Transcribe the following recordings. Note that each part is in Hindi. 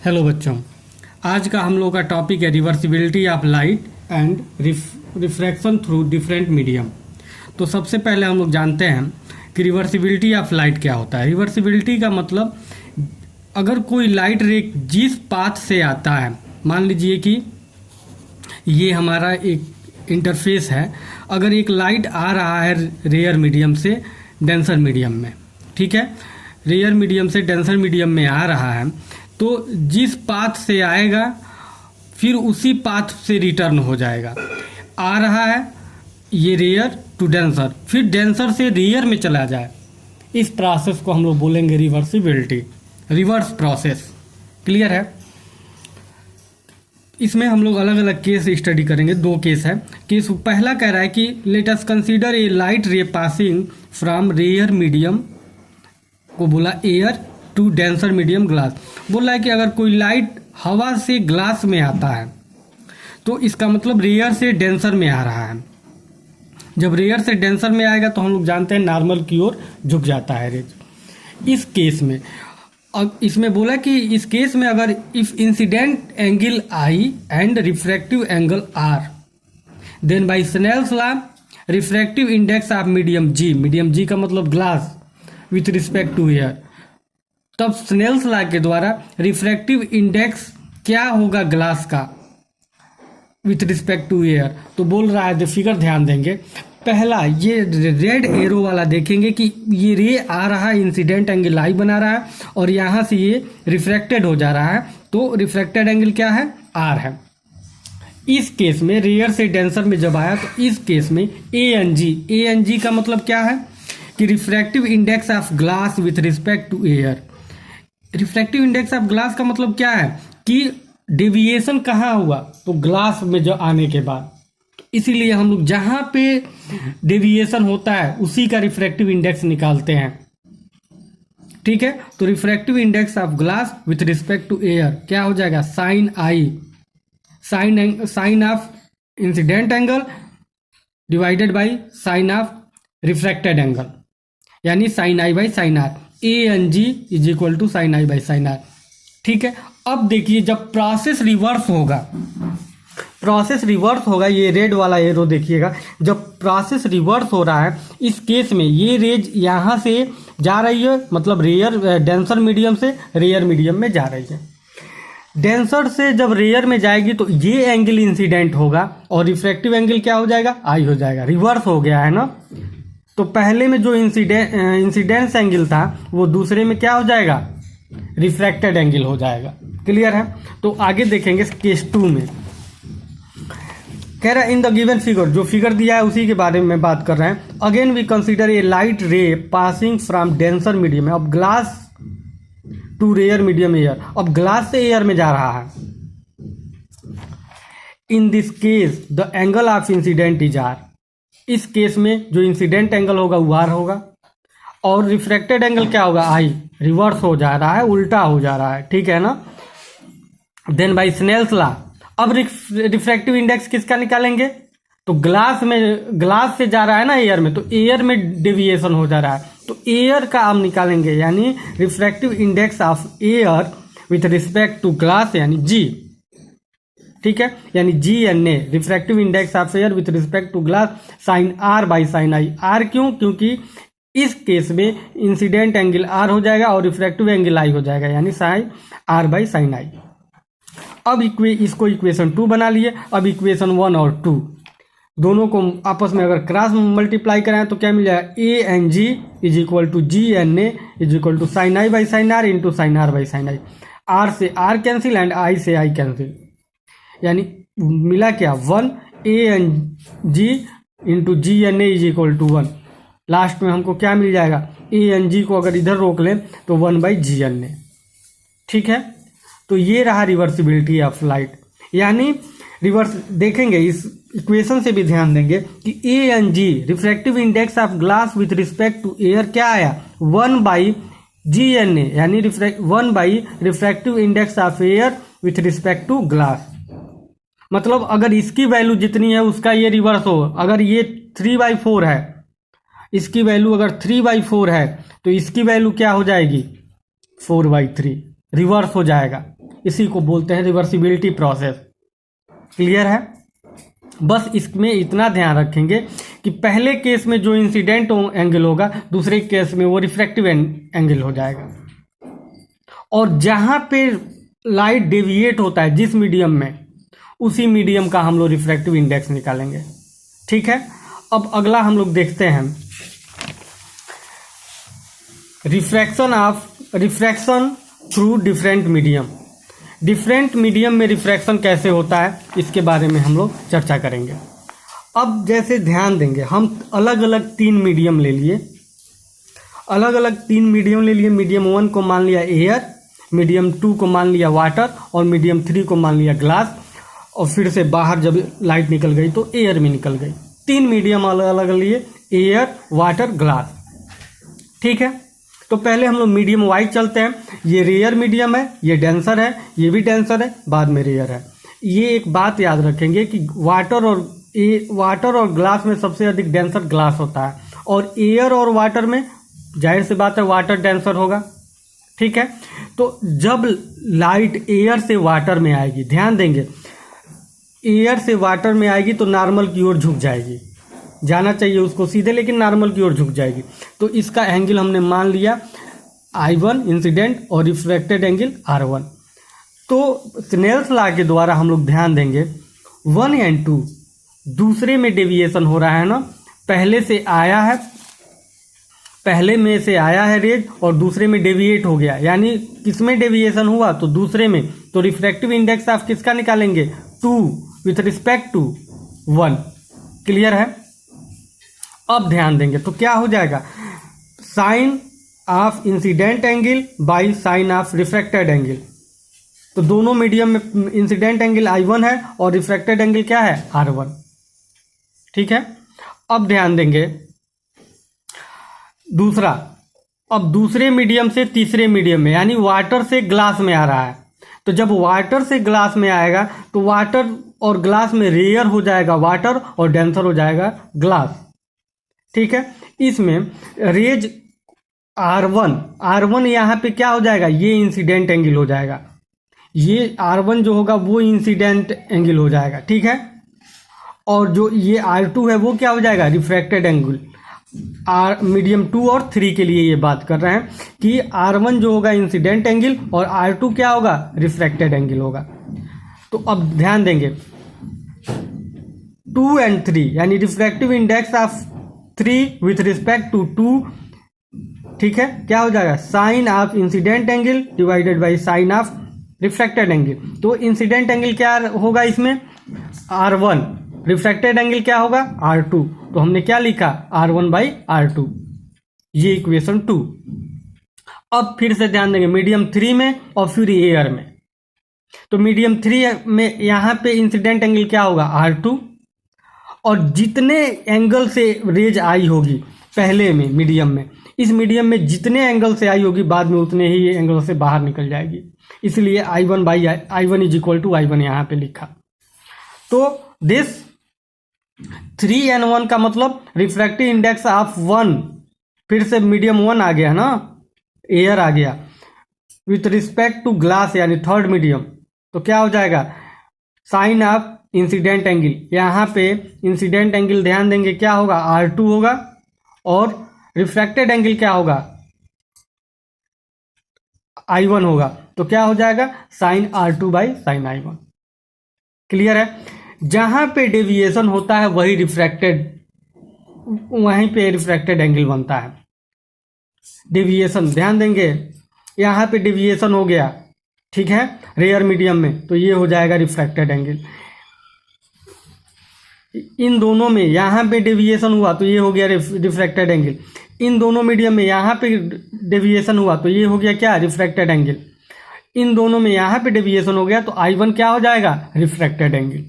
हेलो बच्चों, आज का हम लोग का टॉपिक है reversibility of light and refraction through different medium. तो सबसे पहले हम लोग जानते हैं कि रिवर्सिबिलिटी ऑफ लाइट क्या होता है। रिवर्सिबिलिटी का मतलब अगर कोई लाइट रे जिस पाथ से आता है, मान लीजिए कि ये हमारा एक इंटरफेस है, अगर एक लाइट आ रहा है रेयर मीडियम से डेंसर मीडियम में, ठीक है, रेयर मीडियम से डेंसर मीडियम में आ रहा है, तो जिस पाथ से आएगा फिर उसी पाथ से रिटर्न हो जाएगा। आ रहा है ये रेयर टू डेंसर, फिर डेंसर से रेयर में चला जाए, इस प्रोसेस को हम लोग बोलेंगे रिवर्सिबिलिटी, रिवर्स प्रोसेस। क्लियर है? इसमें हम लोग अलग अलग केस स्टडी करेंगे। दो केस है। केस पहला कह रहा है कि let us consider a light ray passing from rarer medium को बोला air to denser medium glass. बोल रहा है कि अगर कोई लाइट हवा से ग्लास में आता है तो इसका मतलब रेयर से डेंसर में आ रहा है। जब रेयर से डेंसर में आएगा तो हम लोग जानते हैं नॉर्मल की ओर झुक जाता है रेज। इस केस में अब इसमें बोला कि इस केस में अगर if incident angle i and refractive angle r then by Snell's law refractive index of medium g का मतलब glass with respect to air, तब स्नेल्स लॉ के द्वारा रिफ्रैक्टिव इंडेक्स क्या होगा ग्लास का विथ रिस्पेक्ट टू एयर। तो बोल रहा है, फिगर ध्यान देंगे, पहला ये रेड एरो वाला देखेंगे कि ये रे आ रहा है, इंसिडेंट एंगल आई बना रहा है और यहाँ से ये रिफ्रैक्टेड हो जा रहा है, तो रिफ्रैक्टेड एंगल क्या है? आर है। इस केस में रेयर से डेंसर में जब आया तो इस केस में ए एन जी का मतलब क्या है कि refractive index of glass with respect to air. Refractive index of glass का मतलब क्या है कि डेविएशन कहाँ हुआ, तो ग्लास में जो आने के बाद, इसीलिए हम लोग जहां पे डेविएशन होता है उसी का रिफ्रैक्टिव इंडेक्स निकालते हैं। ठीक है, तो refractive index of glass with respect to air क्या हो जाएगा? Sine i, sine of incident angle divided by sine of refracted angle, यानी sine i by sine r. A n ji is equal to sine i by sine r. ठीक है, अब देखिए जब प्रोसेस रिवर्स होगा, ये रेड वाला एरो देखिएगा, जब प्रोसेस रिवर्स हो रहा है इस केस में ये रेज यहाँ से जा रही है, मतलब रेयर डेंसर मीडियम से रेयर मीडियम में जा रही है। डेंसर से जब रेयर में जाएगी तो ये एंगल इंसिडेंट होगा और रिफ्रैक्टिव एंगल क्या हो जाएगा? आई हो जाएगा। रिवर्स हो गया है ना, तो पहले में जो इंसिडेंस एंगल था वो दूसरे में क्या हो जाएगा? रिफ्रैक्टेड एंगल हो जाएगा। क्लियर है? तो आगे देखेंगे केस 2 में कह रहा है इन द गिवन फिगर, जो फिगर दिया है उसी के बारे में बात कर रहे हैं। Again we consider a light ray passing from denser medium, अब glass to rare medium air, अब ग्लास से एयर में जा रहा है। In this case the angle of incident is r, इस केस में जो इंसिडेंट एंगल होगा वो आर होगा और रिफ्रैक्टेड एंगल क्या होगा? आई। रिवर्स हो जा रहा है, उल्टा हो जा रहा है। ठीक है ना? देन बाय स्नेल्स लॉ, अब रिफ्रैक्टिव इंडेक्स किसका निकालेंगे? तो ग्लास से जा रहा है ना एयर में, तो एयर में डेविएशन हो जा रहा है, तो एयर का हम निकालेंगे, यानी refractive index of air with respect to glass, यानी जी। ठीक है, यानी g N a, refractive index of air with respect to glass sine r by sine i. R क्यों? क्योंकि इस केस में इंसिडेंट एंगल आर हो जाएगा और रिफ्रैक्टिव एंगल आई हो जाएगा, यानी साइन आर बाई साइन आई। अब इसको इक्वेशन 2 बना लिए। अब इक्वेशन 1 और 2 दोनों को आपस में अगर क्रॉस मल्टीप्लाई कराएं तो क्या मिल जाएगा? A n ji is equal to g N A is equal to sine i by sine r into sine r by sine i. R से आर कैंसिल एंड आई से आई कैंसिल, यानी मिला क्या? 1 a n g into g N A is equal to 1। Last में हमको क्या मिल जाएगा? ए एन जी को अगर इधर रोक लें तो 1 बाई जी एन ए। ठीक है, तो ये रहा रिवर्सिबिलिटी ऑफ लाइट। यानी रिवर्स देखेंगे, इस इक्वेशन से भी ध्यान देंगे कि a n g refractive index of glass with respect to air क्या आया? 1 बाई जी एन ए, यानी 1 by refractive index of air with respect to glass. मतलब अगर इसकी वैल्यू जितनी है उसका ये रिवर्स हो, अगर ये 3/4 है, इसकी वैल्यू अगर 3/4 है तो इसकी वैल्यू क्या हो जाएगी? 4/3, रिवर्स हो जाएगा। इसी को बोलते हैं रिवर्सिबिलिटी प्रोसेस। क्लियर है? बस इसमें इतना ध्यान रखेंगे कि पहले केस में जो इंसिडेंट एंगल होगा दूसरे केस में वो रिफ्रैक्टिव एंगल हो जाएगा। और जहां पे लाइट डेविएट होता है जिस मीडियम में, उसी मीडियम का हम लोग रिफ्रैक्टिव इंडेक्स निकालेंगे। ठीक है, अब अगला हम लोग देखते हैं refraction through different medium. Different medium में रिफ्रैक्शन कैसे होता है इसके बारे में हम लोग चर्चा करेंगे। अब जैसे ध्यान देंगे, हम अलग अलग तीन मीडियम ले लिए, मीडियम 1 को मान लिया एयर, मीडियम 2 को मान लिया वाटर और मीडियम 3 को मान लिया ग्लास। और फिर से बाहर जब लाइट निकल गई तो एयर में निकल गई। तीन मीडियम अलग अलग लिए, एयर, वाटर, ग्लास। ठीक है, तो पहले हम लोग मीडियम वाइज चलते हैं। ये रेयर मीडियम है, ये डेंसर है, ये भी डेंसर है, बाद में रेयर है। ये एक बात याद रखेंगे कि वाटर और ग्लास में सबसे अधिक डेंसर ग्लास होता है, और एयर और वाटर में जाहिर सी बात है वाटर डेंसर होगा। ठीक है, तो जब लाइट एयर से वाटर में आएगी, ध्यान देंगे, एयर से वाटर में आएगी तो नॉर्मल की ओर झुक जाएगी, जाना चाहिए उसको सीधे, लेकिन नॉर्मल की ओर झुक जाएगी। तो इसका एंगल हमने मान लिया I1 इंसिडेंट और रिफ्रैक्टेड एंगल R1। तो स्नेल्स लॉ के द्वारा हम लोग ध्यान देंगे 1 एंड 2 दूसरे में डेविएशन हो रहा है ना, पहले में से आया है रेज और दूसरे में डेविएट हो गया, यानी किसमें डेविएशन हुआ तो दूसरे में। तो रिफ्रैक्टिव इंडेक्स आप किसका निकालेंगे? 2 विथ रिस्पेक्ट टू 1। क्लियर है? अब ध्यान देंगे तो क्या हो जाएगा, sine of incident angle by sine of refracted angle. तो दोनों मीडियम में इंसिडेंट एंगल I1 है और रिफ्रैक्टेड एंगल क्या है? R1। ठीक है, अब ध्यान देंगे दूसरा, अब दूसरे मीडियम से तीसरे मीडियम में, यानी वाटर से ग्लास में आ रहा है। तो जब वाटर से ग्लास में आएगा तो वाटर और ग्लास में रेयर हो जाएगा वाटर और डेंसर हो जाएगा ग्लास। ठीक है, इसमें रेज R1 यहाँ पे क्या हो जाएगा, ये इंसिडेंट एंगल हो जाएगा, ये R1 जो होगा वो इंसिडेंट एंगल हो जाएगा। ठीक है, और जो ये R2 है वो क्या हो जाएगा, रिफ्रैक्टेड एंगल। मीडियम 2 और 3 के लिए ये बात कर रहे हैं कि R1 जो होगा इंसिडेंट एंगल और R2 क्या होगा, रिफ्रैक्टेड एंगल होगा। तो अब ध्यान देंगे 2 एंड 3 यानी refractive index of 3 with respect to 2। ठीक है, क्या हो जाएगा, sine of incident angle divided by sine of refracted angle. तो इंसिडेंट एंगल क्या होगा इसमें, R1, रिफ्रैक्टेड एंगल क्या होगा, R2। तो हमने क्या लिखा, R1 बाई R2, ये इक्वेशन 2। अब फिर से ध्यान देंगे मीडियम 3 में और फिर एयर में। तो मीडियम 3 में यहाँ पे इंसिडेंट एंगल क्या होगा, R2, और जितने एंगल से रेज आई होगी पहले में मीडियम में, इस मीडियम में जितने एंगल से आई होगी बाद में उतने ही एंगल से बाहर निकल जाएगी, इसलिए I1 is equal to I1 यहाँ पे लिखा। तो दिस 3 and 1 का मतलब रिफ्रैक्टिव इंडेक्स ऑफ 1, फिर से मीडियम 1 आ गया ना, एयर आ गया, विथ रिस्पेक्ट टू ग्लास यानी थर्ड मीडियम। तो क्या हो जाएगा, साइन ऑफ इंसिडेंट एंगल, यहाँ पे इंसिडेंट एंगल ध्यान देंगे क्या होगा, R2 होगा, और रिफ्रैक्टेड एंगल क्या होगा, I1 होगा। तो क्या हो जाएगा, sign R2 by sine I1। Clear है? जहां पे डेविएशन होता है वहीं पे रिफ्रैक्टेड एंगल बनता है। डेविएशन ध्यान देंगे, यहाँ पे डेविएशन हो गया, ठीक है, रेयर मीडियम में, तो ये हो जाएगा रिफ्रैक्टेड एंगल। इन दोनों में यहाँ पे डेविएशन हुआ तो ये हो गया रिफ्रैक्टेड एंगल। इन दोनों मीडियम में यहाँ पे डेविएशन हुआ तो ये हो गया क्या, रिफ्रैक्टेड एंगल। इन दोनों में यहाँ पे डेविएशन हो गया तो I1 क्या हो जाएगा, रिफ्रैक्टेड एंगल।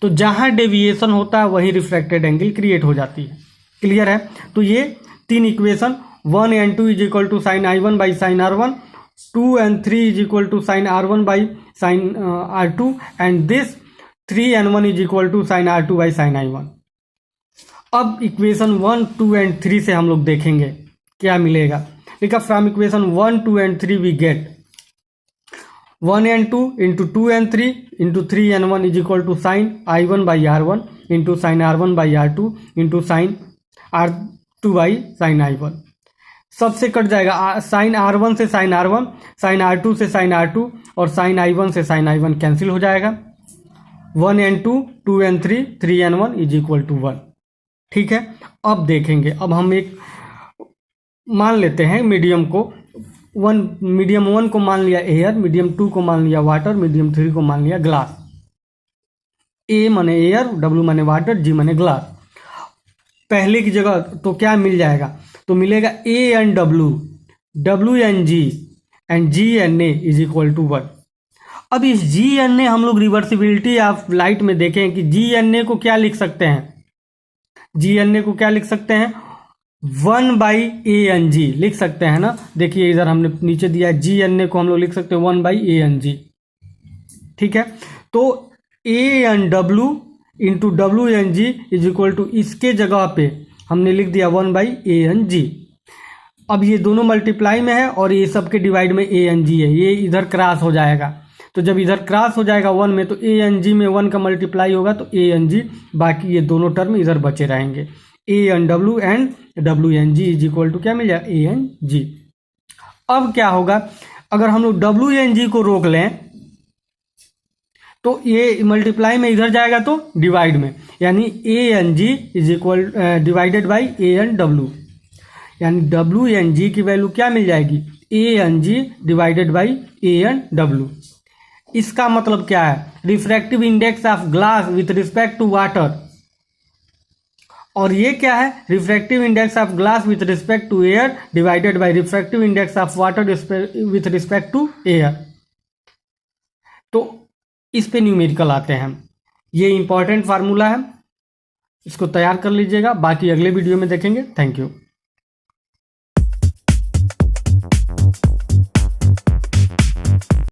तो जहाँ डेविएशन होता है वहीं रिफ्रैक्टेड एंगल क्रिएट हो जाती है। क्लियर है? तो ये तीन equation 1 and 2 is equal to sine I1 by sine R1, 2 and 3 is equal to sine R1 by sine R2, and this 3 and 1 is equal to sine R2 by sine I1। अब इक्वेशन 1, 2 and 3 से हम लोग देखेंगे क्या मिलेगा। देखा, from equation 1, 2 and 3 we get 1n2 into 2n3 into 3n1 is equal to sine I1 by R1 into sine R1 by R2 into sine R2 by sine I1। सबसे कट जाएगा साइन R1 से साइन R1, साइन R2 से साइन R2 और साइन I1 से साइन I1 कैंसिल हो जाएगा। 1n2 2n3 3n1 is equal to 1। ठीक है, अब देखेंगे, अब हम एक मान लेते हैं मीडियम को, मीडियम 1 को मान लिया एयर, मीडियम 2 को मान लिया वाटर, मीडियम 3 को मान लिया ग्लास। ए माने एयर, डब्ल्यू माने वाटर, जी माने ग्लास। पहले की जगह तो क्या मिल जाएगा, तो मिलेगा A N W, W N G and G N A is equal to 1। अब इस जी एन ए हम लोग रिवर्सिबिलिटी ऑफ लाइट में देखें कि जी एन ए को क्या लिख सकते हैं, जी एन ए को क्या लिख सकते हैं, 1 बाई ए एन जी लिख सकते हैं ना। देखिए इधर हमने नीचे दिया है, जी एन ए को हम लोग लिख सकते हैं 1 बाई ए एन जी। ठीक है, तो A N W into W N G is equal to, इसके जगह पे हमने लिख दिया 1 बाई ए एन जी। अब ये दोनों मल्टीप्लाई में है और ये सबके डिवाइड में ए एन जी है, ये इधर क्रॉस हो जाएगा। तो जब इधर क्रॉस हो जाएगा 1 में, तो ए एन जी में 1 का मल्टीप्लाई होगा तो ए एन जी, बाकी ये दोनों टर्म इधर बचे रहेंगे। A N W and W N G is equal to क्या मिल जाएगा, ए एन जी। अब क्या होगा, अगर हम लोग डब्ल्यू एन जी को रोक लें तो ये मल्टीप्लाई में इधर जाएगा तो डिवाइड में, यानी a n ji is equal divided by a N डब्ल्यू, यानी डब्ल्यू एन जी की वैल्यू क्या मिल जाएगी, a n g divided by a N डब्ल्यू। इसका मतलब क्या है, refractive index of glass with respect to water, और ये क्या है, refractive index of glass with respect to air divided by refractive index of water with respect to air. तो इस पे न्यूमेरिकल आते हैं, ये इंपॉर्टेंट फार्मूला है, इसको तैयार कर लीजिएगा, बाकी अगले वीडियो में देखेंगे। Thank you.